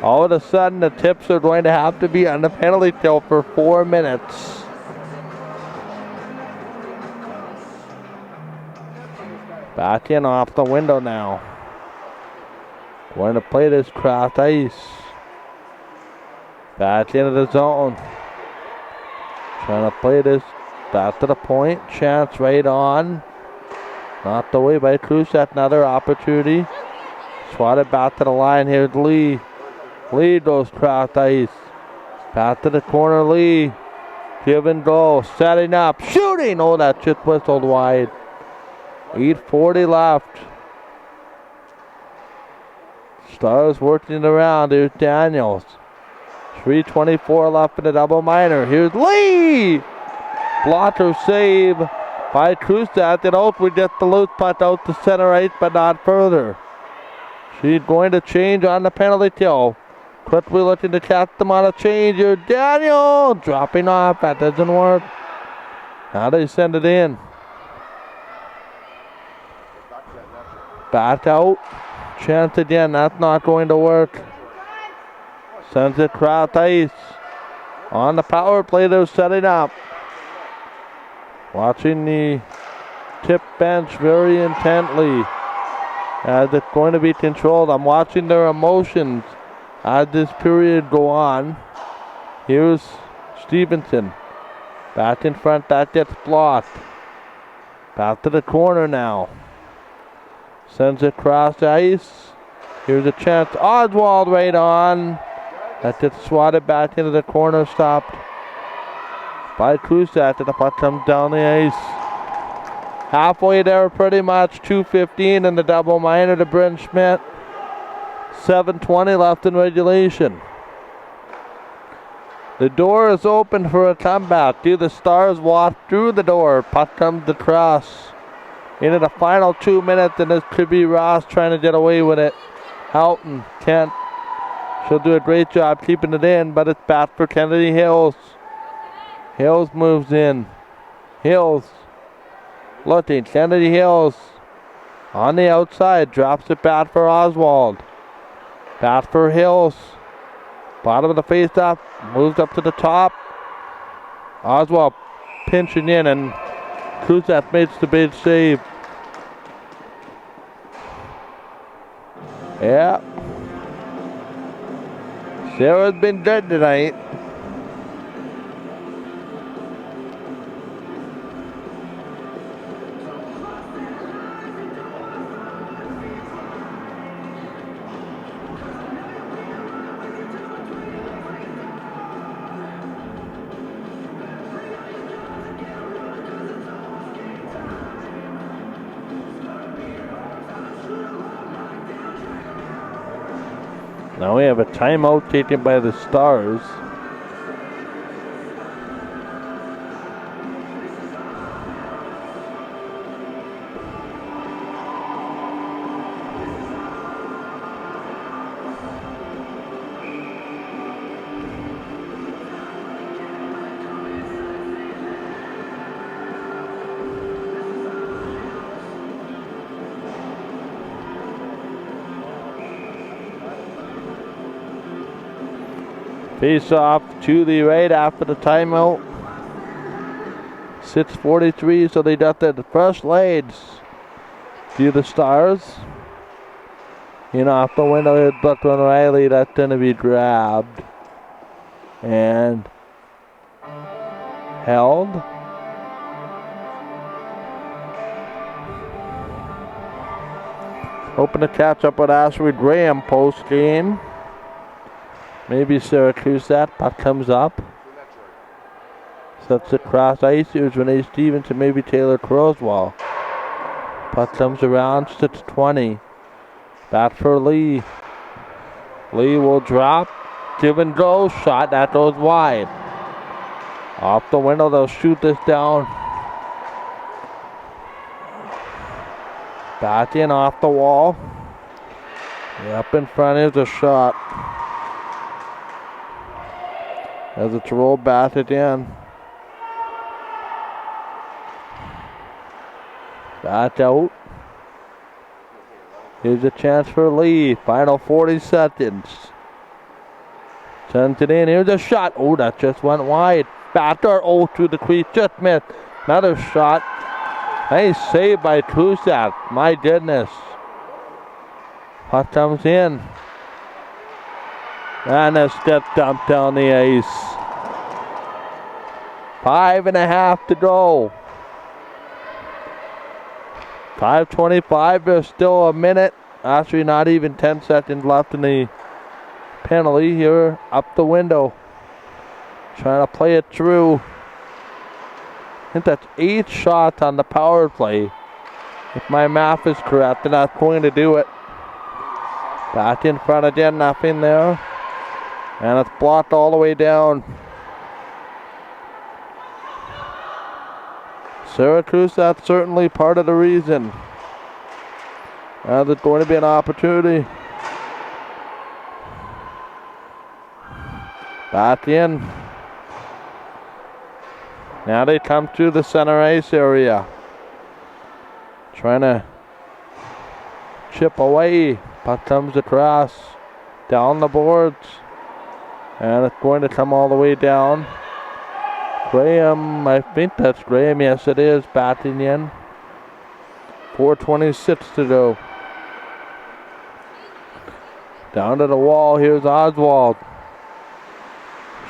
All of a sudden the Tips are going to have to be on the penalty kill for 4 minutes. Back in off the window now. Going to play this cross ice. Back into the zone. Trying to play this back to the point. Chance right on. Knocked away by Cruzat. Another opportunity. Swatted back to the line. Here's Lee. Lee goes cross ice. Back to the corner. Lee. Give and go. Setting up. Shooting. Oh, that just whistled wide. 8:40 left. Stars working around. Here's Daniels. 3:24 left in the double minor. Here's Lee. Blocker save by Cruzat. And out we get the loose puck out to center ice, but not further. She's going to change on the penalty kill. Quickly looking to catch them on a change. Here's Daniel dropping off. That doesn't work. Now they send it in. Back out. Chance again. That's not going to work. Sends it across ice. On the power play, they're setting up. Watching the Tip bench very intently as it's going to be controlled. I'm watching their emotions as this period go on. Here's Stevenson. Back in front, that gets blocked. Back to the corner now. Sends it across ice. Here's a chance. Oswald right on. That gets swatted back into the corner, stopped by Cruzat. The puck comes down the ice. Halfway there pretty much. 2:15 in the double minor to Bryn Schmidt. 7:20 left in regulation. The door is open for a comeback. Do the Stars walk through the door? Puck comes across. Into the final 2 minutes, and this could be Ross trying to get away with it. Houghton can't. She'll do a great job keeping it in, but it's back for Kennedy Hills. Hills moves in. Hills looking. Kennedy Hills on the outside. Drops it back for Oswald. Back for Hills. Bottom of the face-off, moves up to the top. Oswald pinching in, and Kuzak makes the big save. Yeah. Sarah's been good tonight. Now we have a timeout taken by the Stars. Face off to the right after the timeout. 6:43, so they got the first leads to the Stars. Off the window here, Buckland Riley, that's going to be grabbed and held. Hoping to catch up with Ashley Graham post game. Maybe Syracuse that. Puck comes up. Sets it across ice. Here's Renee Stevens and maybe Taylor Croswell. Puck comes around. Sits 20. Back for Lee. Lee will drop. Give and go. Shot. That goes wide. Off the window. They'll shoot this down. Back in off the wall. Up in front is a shot. As it's rolled back again. Back out. Here's a chance for Lee. Final 40 seconds. Sends it in. Here's a shot. Oh, that just went wide. Back door. Oh, through the crease. Just missed. Another shot. Nice save by Kusak. My goodness. Puck comes in. And a step dump down the ice. 5.5 to go. 5:25. There's still a minute. Actually, not even 10 seconds left in the penalty here. Up the window. Trying to play it through. I think that's 8 shots on the power play. If my math is correct, then that's going to do it. Back in front again, nothing there. And it's blocked all the way down. Syracuse, that's certainly part of the reason. There's going to be an opportunity. Back in. Now they come to the center ice area. Trying to chip away. Puck comes across. Down the boards. And it's going to come all the way down. Graham, I think that's Graham. Yes, it is. Batting in. 4:26 to go. Down to the wall. Here's Oswald.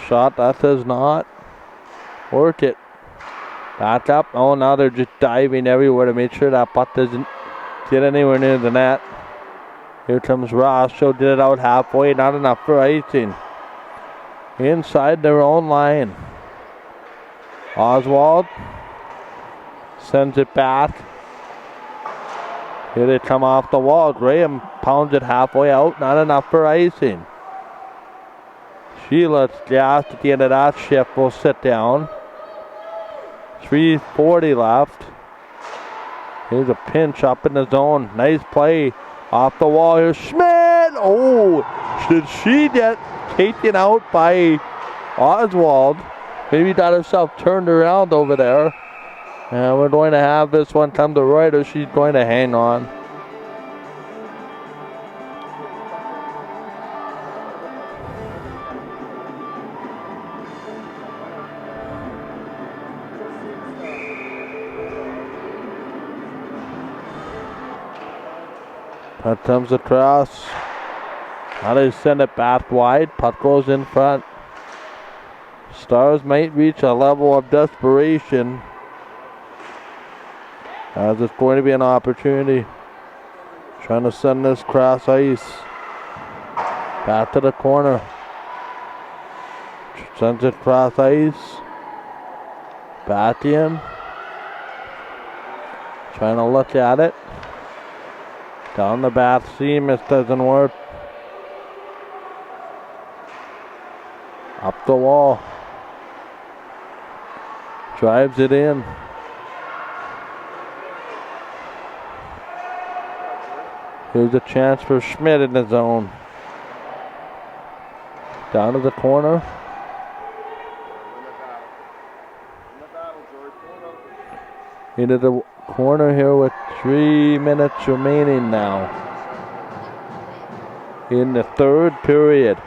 Shot. That does not work it. Back up. Oh, now they're just diving everywhere to make sure that puck doesn't get anywhere near the net. Here comes Ross. So did it out halfway. Not enough for icing. Inside their own line. Oswald sends it back. Here they come off the wall. Graham pounds it halfway out. Not enough for icing. Sheila's gassed at the end of that shift. Will sit down. 3:40 left. Here's a pinch up in the zone. Nice play. Off the wall. Here's Schmidt. Oh, did she get taken out by Oswald? Maybe got herself turned around over there. And we're going to have this one come to Reuter. She's going to hang on. That comes across. Now they send it back wide. Puck goes in front. Stars might reach a level of desperation, as it's going to be an opportunity. Trying to send this cross ice. Back to the corner. Sends it cross ice. Back in. Trying to look at it. Down the back seam, it doesn't work. Up the wall. Drives it in. Here's a chance for Schmidt in the zone. Down to the corner. Into the corner here with 3 minutes remaining now in the third period.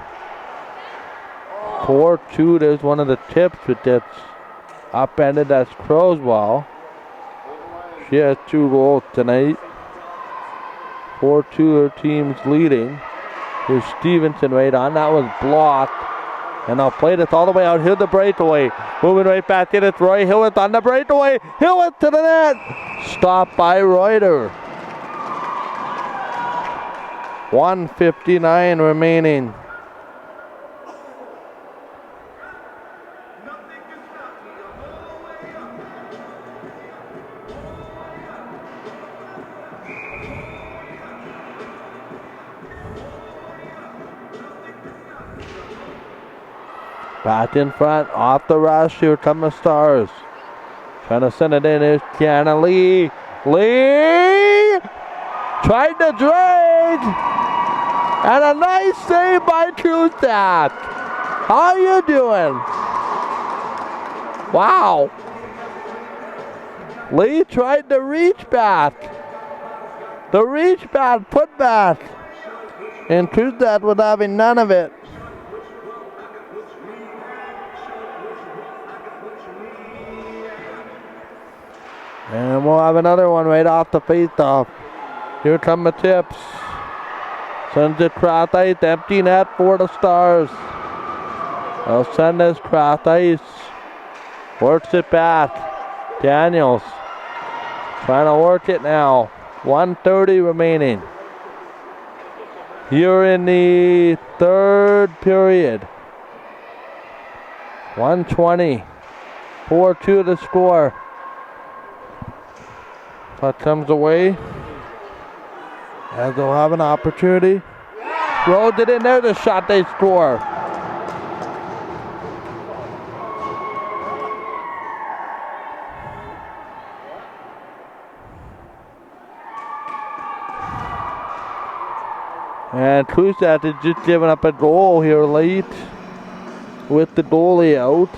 4-2, there's one of the tips with that's upended. That's Crowswell. She has 2 goals tonight. 4-2, her team's leading. Here's Stevenson right on. That was blocked. And they'll play this all the way out. Here's the breakaway. Moving right back in. It's Roy Hillett on the breakaway. Hillett to the net. Stopped by Reuter. 1:59 remaining. Back in front, off the rush, here come the Stars. Trying to send it in, is Kiana Lee. Lee! Tried to drag! And a nice save by Trustadt. How you doing? Wow. Lee tried to reach back. The reach back, put back. And Trustadt was having none of it. And we'll have another one right off the face-off. Here come the tips. Sends it cross ice, empty net for the Stars. They'll send this cross ice. Works it back. Daniels trying to work it now. 1:30 remaining. Here in the third period. 1:20. 4-2 to score. Puck comes away. And they'll have an opportunity. Rolled it in there, the shot, they score. And Trustadt has just given up a goal here late with the goalie out.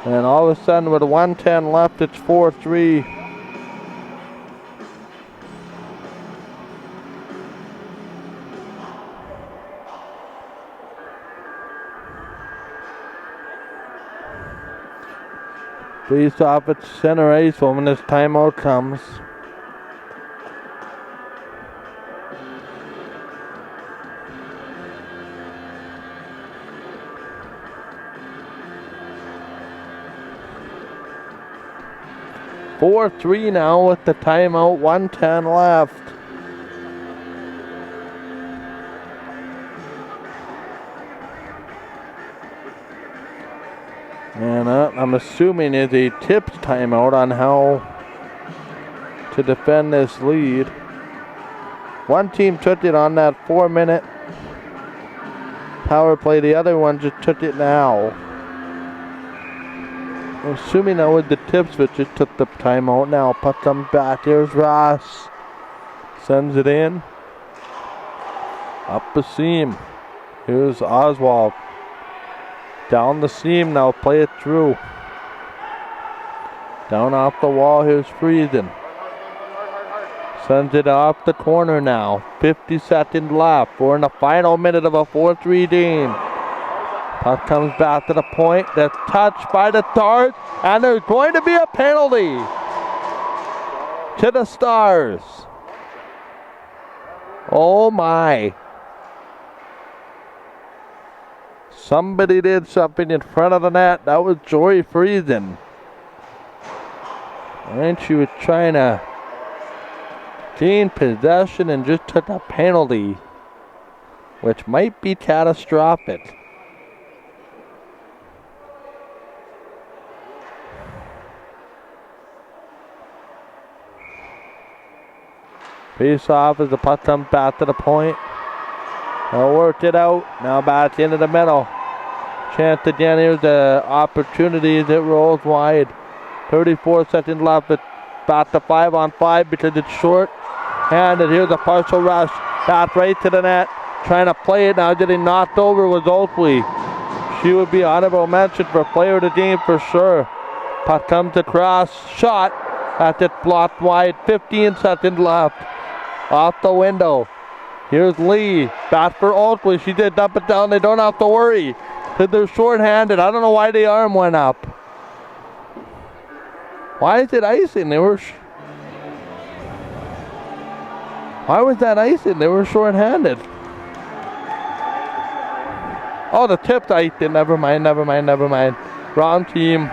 And all of a sudden with 1:10 left, it's 4-3. Face off at center ice when this timeout comes. Four-3 now with the timeout, 1:10 left. And I'm assuming is a tips timeout on how to defend this lead. One team took it on that 4-minute power play. The other one just took it now. I'm assuming that was the tips, but just took the timeout now. Puck comes back. Here's Ross. Sends it in. Up the seam. Here's Oswald. Down the seam now. Play it through. Down off the wall. Here's Friesen. Sends it off the corner now. 50 seconds left. We're in the final minute of a 4-3 game. Puck comes back to the point. That's touched by the Stars. And there's going to be a penalty to the Stars. Oh my. Somebody did something in front of the net. That was Jory Friesen. And she was trying to gain possession and just took a penalty, which might be catastrophic. Face off as the puck comes back to the point. They'll work it out. Now back into the middle. Chance again. Here's the opportunity as it rolls wide. 34 seconds left. It's back to 5-on-5 because it's short-handed. Here's a partial rush. Back right to the net. Trying to play it now. Getting knocked over was Oakley. She would be honorable mention for player of the game for sure. Puck comes across. Shot. That's it, blocked wide. 15 seconds left. Off the window. Here's Lee. Back for Oakley. She did dump it down. They don't have to worry because they're short-handed. I don't know why the arm went up. Why is it icing? Why was that icing? They were short-handed. Oh, the tip's icing. Never mind. Wrong team.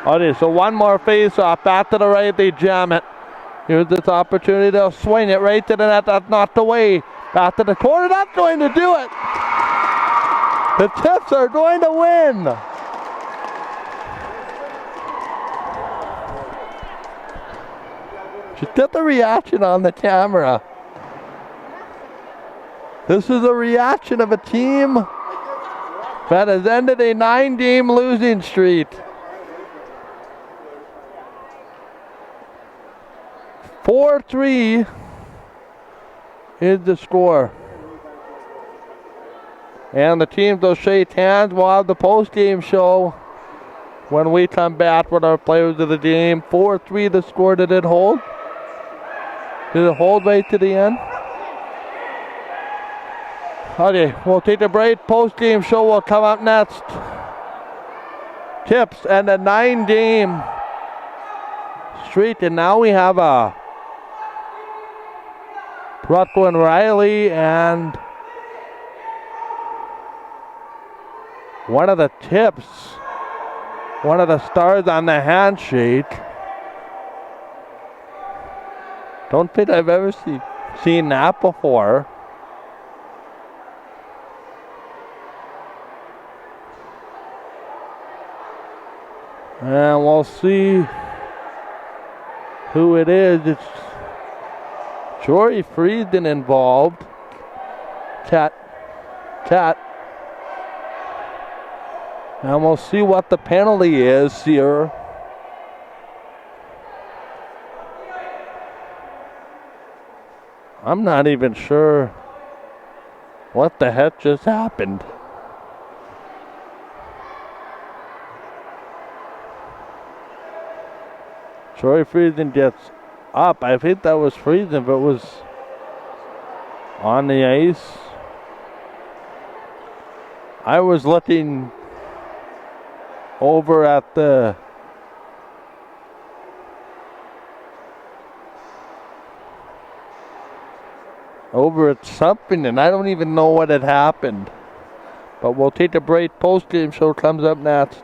Okay, so one more face-off. Back to the right. They jam it. Here's this opportunity. They'll swing it right to the net. That's not the way. Back to the corner. That's going to do it. The Tips are going to win. Just get the reaction on the camera. This is a reaction of a team that has ended a 9-game losing streak. 4-3 is the score. And the teams will shake hands. We'll have the post-game show when we come back with our players of the game. 4-3 the score. Did it hold? Did it hold right to the end? Okay, we'll take a break. Post-game show will come up next. Tips and a 9-game streak. And now we have a Brooklyn Riley and one of the Tips, one of the Stars on the handshake. Don't think I've ever seen that before. And we'll see who it is. It's Jory Friesen involved. Cat. And we'll see what the penalty is here. I'm not even sure what the heck just happened. Jory Friesen gets up. I think that was Friesen, but it was on the ice. I was looking over at something, and I don't even know what had happened. But we'll take a break. Post-game show comes up next.